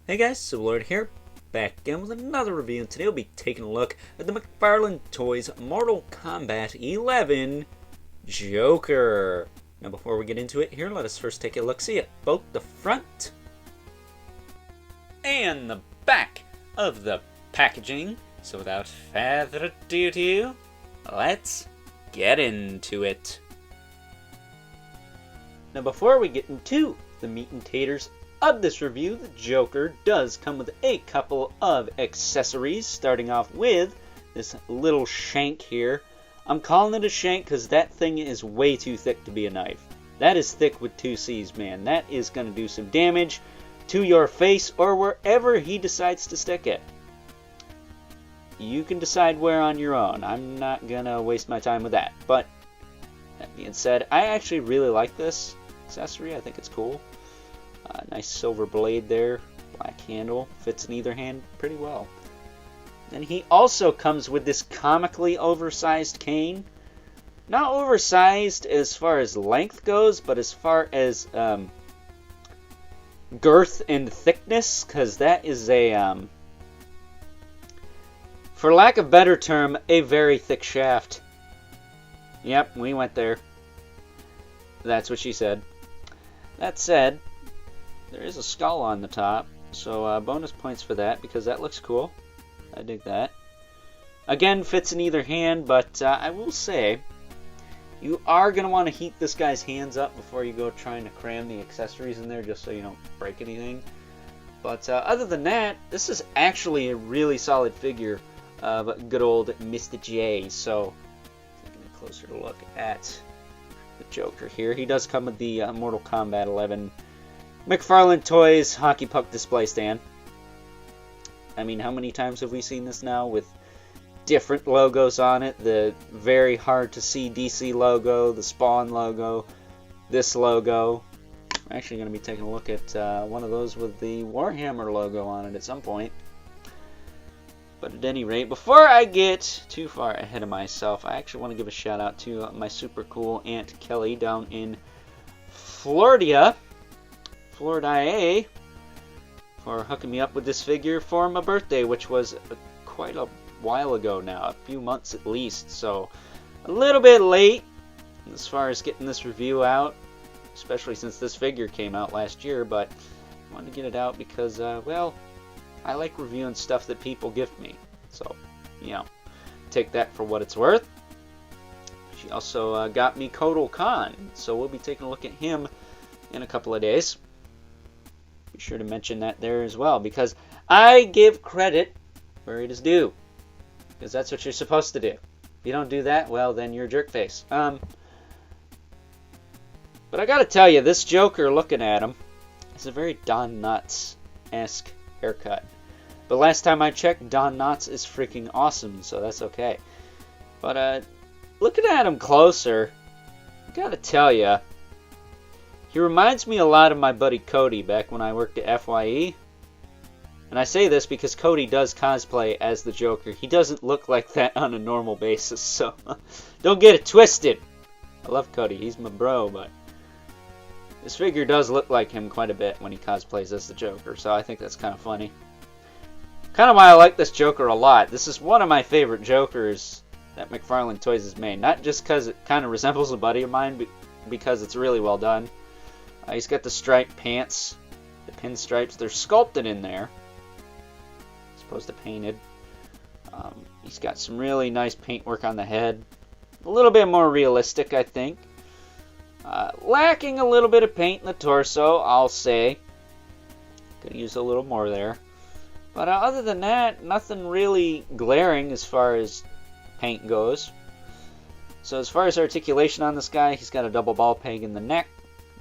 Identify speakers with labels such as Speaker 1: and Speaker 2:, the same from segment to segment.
Speaker 1: Hey guys, Lord here, back again with another review, and today we'll be taking a look at the McFarlane Toys Mortal Kombat 11 Joker. Now before we get into it here, let us first take a look-see at both the front and the back of the packaging. So without further ado, let's get into it. Now before we get into the meat and taters of this review, the Joker does come with a couple of accessories, starting off with this little shank here. I'm calling it a shank because that thing is way too thick to be a knife. That is thick with two C's, man. That is going to do some damage to your face or wherever he decides to stick it. You can decide where on your own. I'm not going to waste my time with that. But that being said, I actually really like this accessory. I think it's cool. Nice silver blade there, black handle, fits in either hand pretty well. And he also comes with this comically oversized cane. Not oversized as far as length goes, but as far as girth and thickness, because that is a, for lack of a better term, a very thick shaft. Yep, we went there. That's what she said. That said, there is a skull on the top, so bonus points for that because that looks cool. I dig that. Again, fits in either hand, but I will say you are going to want to heat this guy's hands up before you go trying to cram the accessories in there just so you don't break anything. But other than that, this is actually a really solid figure of good old Mr. J. So, taking a closer look at the Joker here. He does come with the Mortal Kombat 11 McFarlane Toys hockey puck display stand. I mean, how many times have we seen this now with different logos on it? The very hard to see DC logo, the Spawn logo, this logo. I'm actually going to be taking a look at one of those with the Warhammer logo on it at some point. But at any rate, before I get too far ahead of myself, I actually want to give a shout out to my super cool Aunt Kelly down in Florida, for hooking me up with this figure for my birthday, which was quite a while ago now, a few months at least, so a little bit late as far as getting this review out, especially since this figure came out last year, but I wanted to get it out because, well, I like reviewing stuff that people gift me, so, you know, take that for what it's worth. She also got me Kotal Khan, so we'll be taking a look at him in a couple of days. Be sure to mention that there as well, because I give credit where it is due, because that's what you're supposed to do. If you don't do that, well, then you're a jerkface. But I gotta tell you, this Joker, looking at him, is a very Don Knotts-esque haircut. But last time I checked, Don Knotts is freaking awesome, so that's okay. But looking at him closer, I gotta tell you, he reminds me a lot of my buddy Cody back when I worked at FYE. And I say this because Cody does cosplay as the Joker. He doesn't look like that on a normal basis, so don't get it twisted. I love Cody, he's my bro, but this figure does look like him quite a bit when he cosplays as the Joker, so I think that's kind of funny. Kind of why I like this Joker a lot. This is one of my favorite Jokers that McFarlane Toys has made. Not just because it kind of resembles a buddy of mine, but because it's really well done. He's got the striped pants, the pinstripes. They're sculpted in there, as opposed to painted. He's got some really nice paintwork on the head. A little bit more realistic, I think. Lacking a little bit of paint in the torso, I'll say. Could use a little more there. But other than that, nothing really glaring as far as paint goes. So as far as articulation on this guy, he's got a double ball peg in the neck.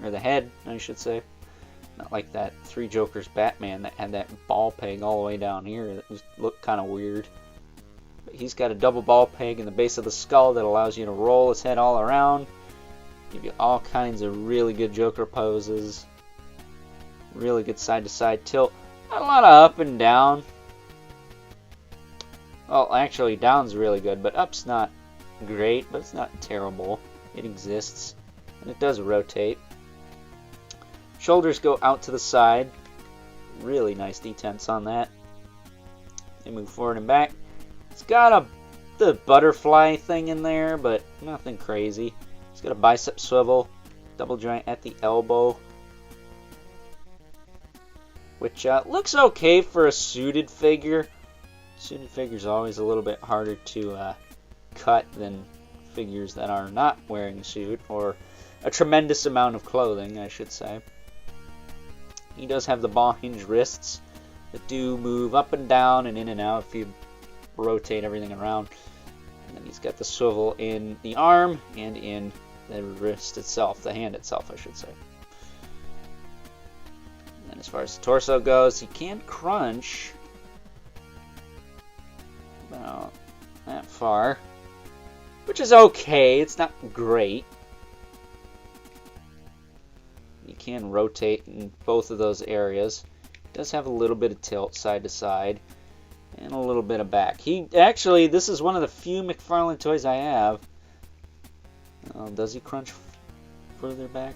Speaker 1: Or the head, I should say. Not like that Three Jokers Batman that had that ball peg all the way down here. That looked kind of weird. But he's got a double ball peg in the base of the skull that allows you to roll his head all around. Give you all kinds of really good Joker poses. Really good side-to-side tilt. Not a lot of up and down. Well, actually, down's really good, but up's not great, but it's not terrible. It exists. And it does rotate. Shoulders go out to the side. really nice detents on that. They move forward and back. It's got the butterfly thing in there, but nothing crazy. It's got a bicep swivel, double joint at the elbow, which looks okay for a suited figure. Suited figures are always a little bit harder to cut than figures that are not wearing a suit, or a tremendous amount of clothing, I should say. He does have the ball hinge wrists that do move up and down and in and out if you rotate everything around. And then he's got the swivel in the arm and in the wrist itself, the hand itself, I should say. And then as far as the torso goes, he can crunch about that far, which is okay. It's not great. You can rotate in both of those areas. It does have a little bit of tilt side to side and a little bit of back. Actually, this is one of the few McFarlane toys I have. Does he crunch further back?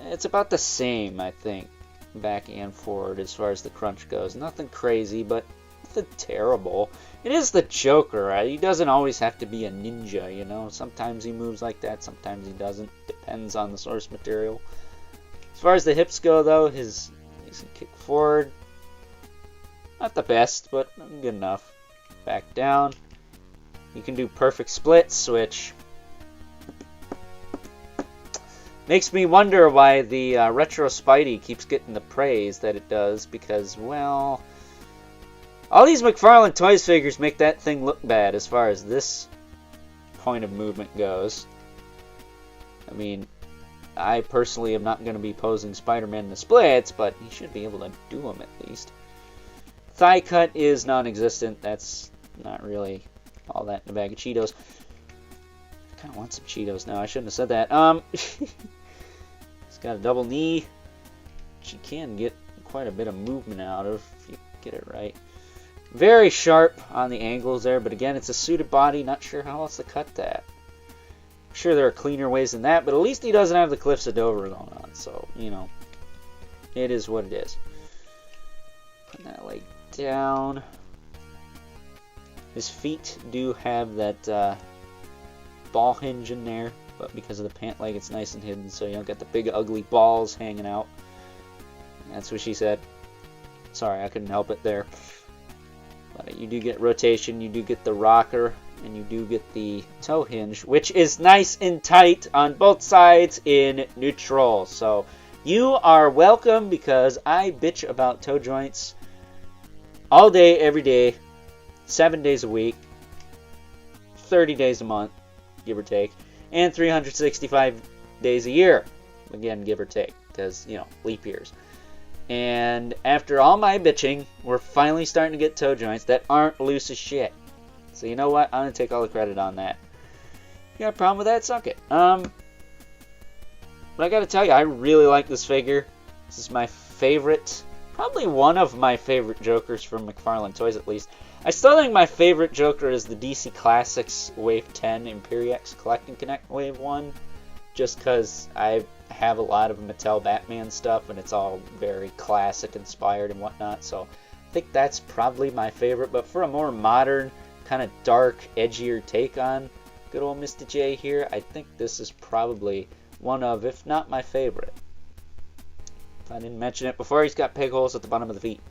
Speaker 1: It's about the same, I think, back and forward as far as the crunch goes. Nothing crazy, but nothing terrible. It is the Joker, right? He doesn't always have to be a ninja, you know? Sometimes he moves like that, sometimes he doesn't. Depends on the source material. As far as the hips go, though, he can kick forward. Not the best, but good enough. Back down. You can do perfect splits, which makes me wonder why the Retro Spidey keeps getting the praise that it does, because, well, all these McFarlane Toys figures make that thing look bad as far as this point of movement goes. I mean, I personally am not going to be posing Spider-Man in the splits, but he should be able to do them at least. Thigh cut is non-existent. That's not really all that in a bag of Cheetos. I kind of want some Cheetos now. I shouldn't have said that. He's got a double knee, which you can get quite a bit of movement out of if you get it right. Very sharp on the angles there, but again, it's a suited body. Not sure how else to cut that. I'm sure there are cleaner ways than that, but at least he doesn't have the Cliffs of Dover going on. So, you know, it is what it is. Put that leg down. His feet do have that ball hinge in there, but because of the pant leg, it's nice and hidden, so you don't get the big ugly balls hanging out. That's what she said. Sorry, I couldn't help it there. But you do get rotation, you do get the rocker, and you do get the toe hinge, which is nice and tight on both sides in neutral. So you are welcome, because I bitch about toe joints all day, every day, 7 days a week, 30 days a month, give or take, and 365 days a year, again, give or take, because, you know, leap years. And after all my bitching, we're finally starting to get toe joints that aren't loose as shit. So you know what? I'm going to take all the credit on that. If you got a problem with that, suck it. But I got to tell you, I really like this figure. This is my favorite, probably one of my favorite Jokers from McFarlane Toys, at least. I still think my favorite Joker is the DC Classics Wave 10 Imperiex Collect and Connect Wave 1. Just because I have a lot of Mattel Batman stuff, and it's all very classic inspired and whatnot. So I think that's probably my favorite. But for a more modern, kind of dark, edgier take on good old Mr. J here, I think this is probably one of, if not my favorite. If I didn't mention it before, he's got peg holes at the bottom of the feet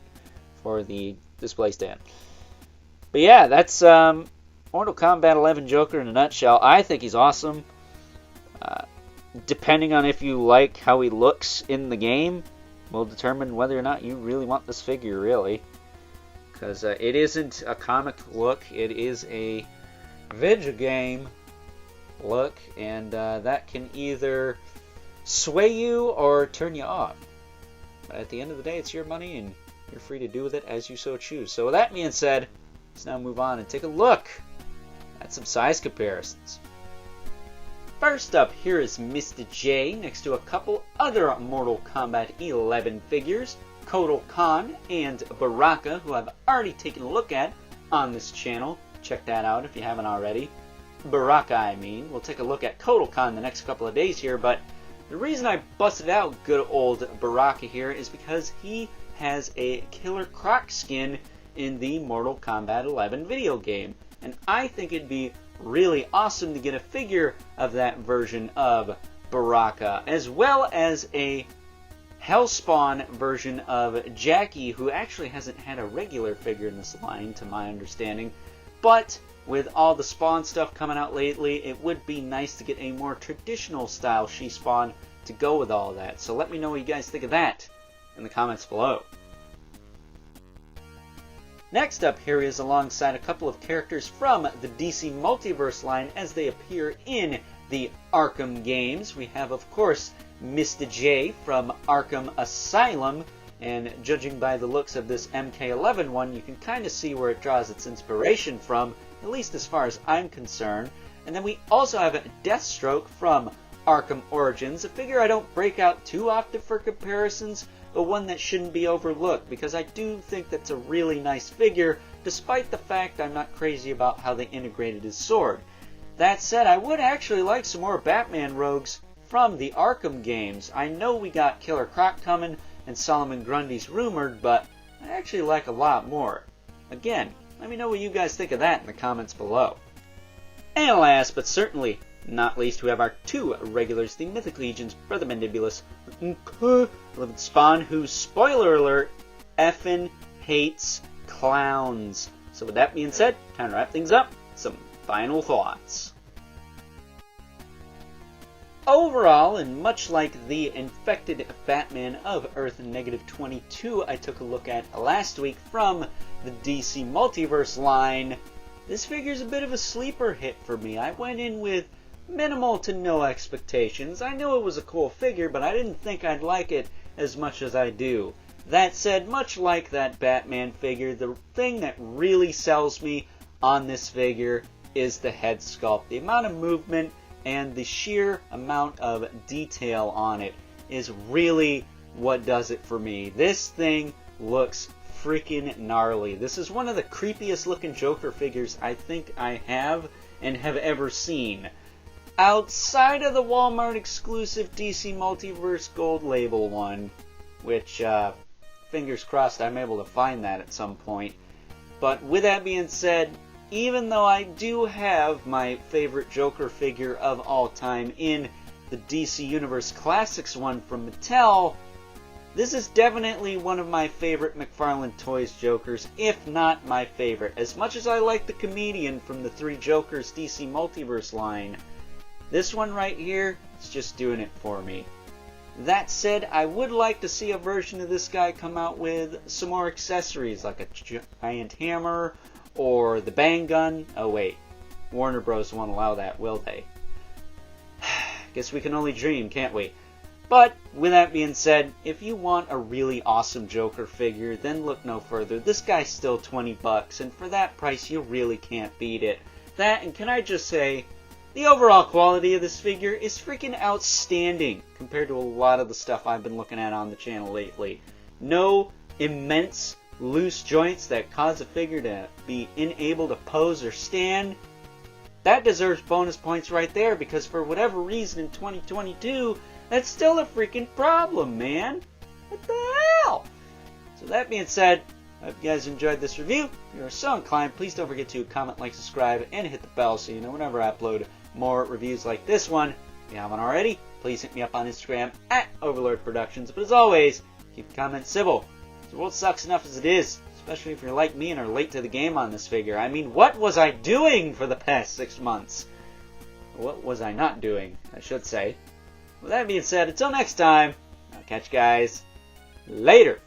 Speaker 1: for the display stand. But yeah, that's Mortal Kombat 11 Joker in a nutshell. I think he's awesome. Depending on if you like how he looks in the game, will determine whether or not you really want this figure, really. Because it isn't a comic look, it is a video game look, and that can either sway you or turn you off. But at the end of the day, it's your money, and you're free to do with it as you so choose. So with that being said, let's now move on and take a look at some size comparisons. First up, here is Mr. J next to a couple other Mortal Kombat 11 figures, Kotal Khan and Baraka, who I've already taken a look at on this channel. Check that out if you haven't already. Baraka, I mean. We'll take a look at Kotal Khan the next couple of days here, but The reason I busted out good old Baraka here is because he has a Killer Croc skin in the Mortal Kombat 11 video game. And I think it'd be really awesome to get a figure of that version of Baraka, as well as a Hellspawn version of Jackie, who actually hasn't had a regular figure in this line, to my understanding. But with all the Spawn stuff coming out lately, it would be nice to get a more traditional style She-Spawn to go with all that. So let me know what you guys think of that in the comments below. Next up here is alongside a couple of characters from the DC Multiverse line as they appear in the Arkham games. We have, of course, Mr. J from Arkham Asylum, and judging by the looks of this MK11 one, you can kind of see where it draws its inspiration from, at least as far as I'm concerned. And then we also have Deathstroke from Arkham Origins, a figure I don't break out too often for comparisons, but one that shouldn't be overlooked, because I do think that's a really nice figure, despite the fact I'm not crazy about how they integrated his sword. That said, I would actually like some more Batman rogues from the Arkham games. I know we got Killer Croc coming, and Solomon Grundy's rumored, but I actually like a lot more. Again, let me know what you guys think of that in the comments below. And last, but certainly not least, we have our two regulars, the Mythical Agents, Brother Mandibulus, Living Spawn, who, spoiler alert, effing hates clowns. So with that being said, time to wrap things up. Some final thoughts. Overall, and much like the infected Batman of Earth -22 I took a look at last week from the DC Multiverse line, this figure's a bit of a sleeper hit for me. I went in with minimal to no expectations. I knew it was a cool figure, but I didn't think I'd like it as much as I do. That said, much like that Batman figure, the thing that really sells me on this figure is the head sculpt. The amount of movement and the sheer amount of detail on it is really what does it for me. This thing looks freaking gnarly. This is one of the creepiest looking Joker figures I think I have and have ever seen. Outside of the Walmart exclusive DC Multiverse Gold Label one, which, fingers crossed I'm able to find that at some point. But with that being said, even though I do have my favorite Joker figure of all time in the DC Universe Classics one from Mattel, this is definitely one of my favorite McFarlane Toys Jokers, if not my favorite. As much as I like the comedian from the Three Jokers DC Multiverse line, this one right here is just doing it for me. That said, I would like to see a version of this guy come out with some more accessories, like a giant hammer, or the bang gun. Oh wait, Warner Bros. Won't allow that, will they? Guess we can only dream, can't we? But, with that being said, if you want a really awesome Joker figure, then look no further. This guy's still 20 bucks, and for that price, you really can't beat it. That, and can I just say, the overall quality of this figure is freaking outstanding compared to a lot of the stuff I've been looking at on the channel lately. No immense loose joints that cause a figure to be unable to pose or stand. That deserves bonus points right there, because for whatever reason in 2022, that's still a freaking problem, man. What the hell? So that being said, I hope you guys enjoyed this review. If you are so inclined, please don't forget to comment, like, subscribe, and hit the bell so you know whenever I upload more reviews like this one. If you haven't already, please hit me up on Instagram at Overlord Productions. But as always, keep the comments civil. The world sucks enough as it is, especially if you're like me and are late to the game on this figure. I mean, what was I doing for the past 6 months? What was I not doing, I should say. With that being said, until next time, I'll catch you guys later.